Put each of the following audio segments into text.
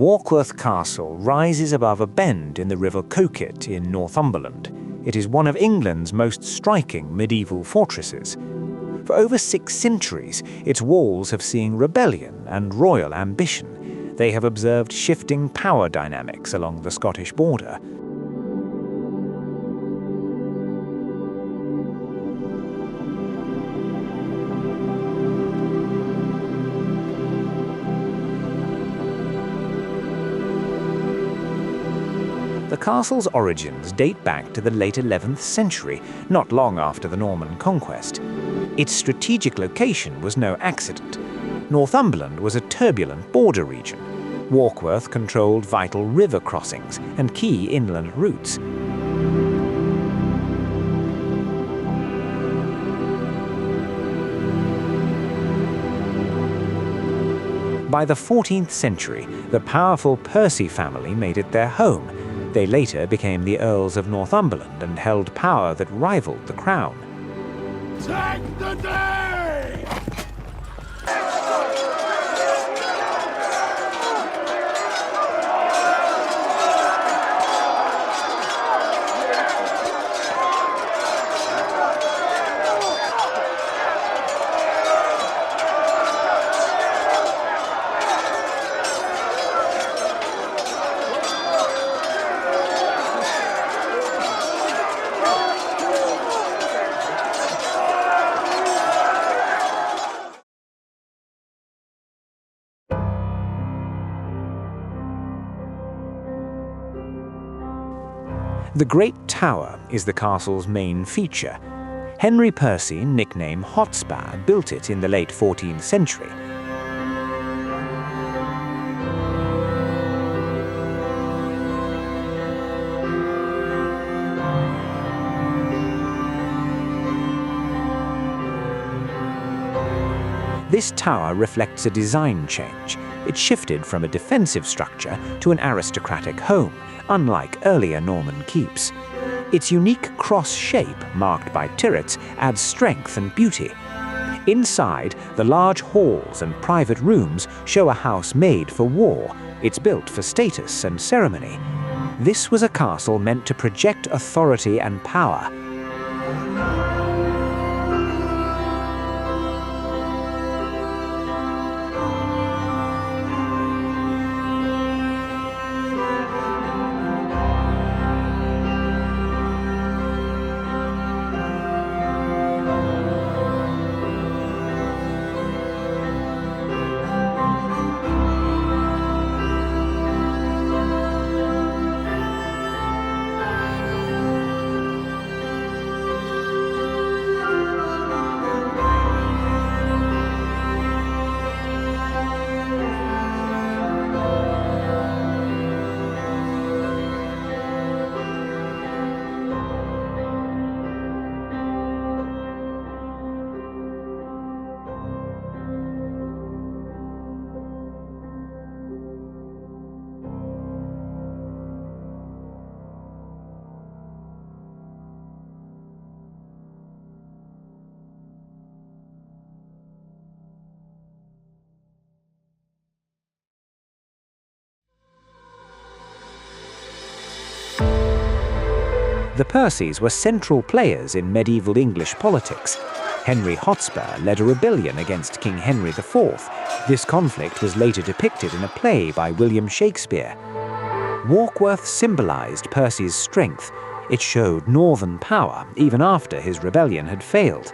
Warkworth Castle rises above a bend in the River Coquet in Northumberland. It is one of England's most striking medieval fortresses. For over 6 centuries, its walls have seen rebellion and royal ambition. They have observed shifting power dynamics along the Scottish border. The castle's origins date back to the late 11th century, not long after the Norman Conquest. Its strategic location was no accident. Northumberland was a turbulent border region. Warkworth controlled vital river crossings and key inland routes. By the 14th century, the powerful Percy family made it their home. They later became the Earls of Northumberland and held power that rivaled the crown. Take the day! The Great Tower is the castle's main feature. Henry Percy, nicknamed Hotspur, built it in the late 14th century. This tower reflects a design change. It shifted from a defensive structure to an aristocratic home, unlike earlier Norman keeps. Its unique cross shape, marked by turrets, adds strength and beauty. Inside, the large halls and private rooms show a house made for war. It's built for status and ceremony. This was a castle meant to project authority and power. The Percys were central players in medieval English politics. Henry Hotspur led a rebellion against King Henry IV. This conflict was later depicted in a play by William Shakespeare. Warkworth symbolized Percy's strength. It showed northern power even after his rebellion had failed.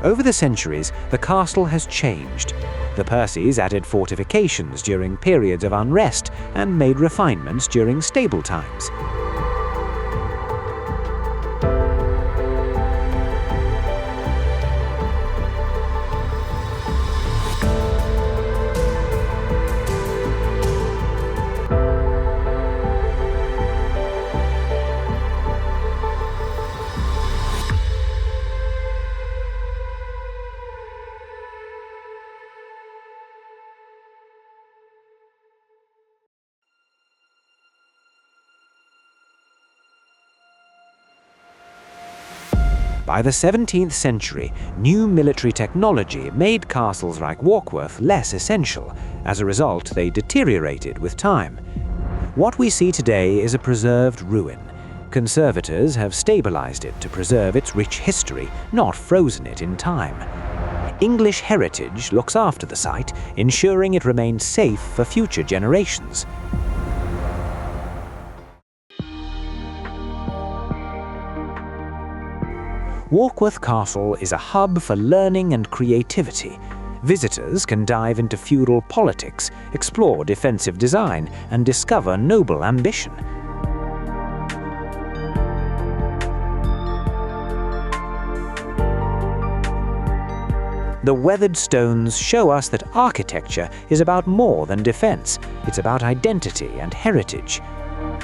Over the centuries, the castle has changed. The Percys added fortifications during periods of unrest and made refinements during stable times. By the 17th century, new military technology made castles like Warkworth less essential. As a result, they deteriorated with time. What we see today is a preserved ruin. Conservators have stabilized it to preserve its rich history, not frozen it in time. English Heritage looks after the site, ensuring it remains safe for future generations. Warkworth Castle is a hub for learning and creativity. Visitors can dive into feudal politics, explore defensive design, and discover noble ambition. The weathered stones show us that architecture is about more than defense. It's about identity and heritage.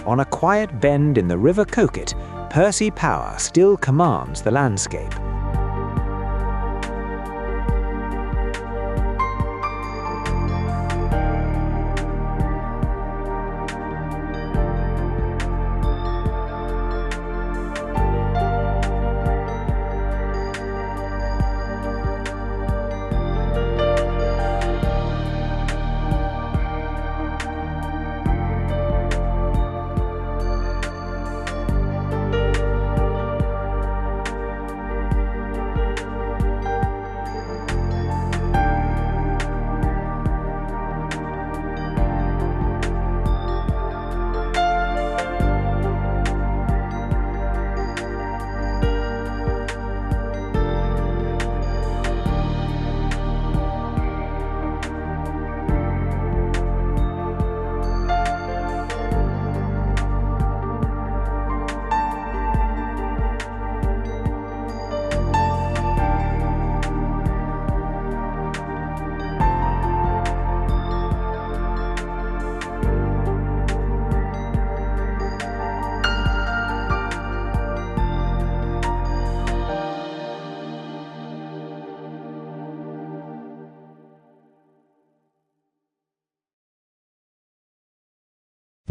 On a quiet bend in the River Coquet, Percy Power still commands the landscape.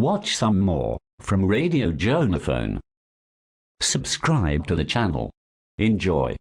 Watch some more from Radio Jonaphone. Subscribe to the channel. Enjoy.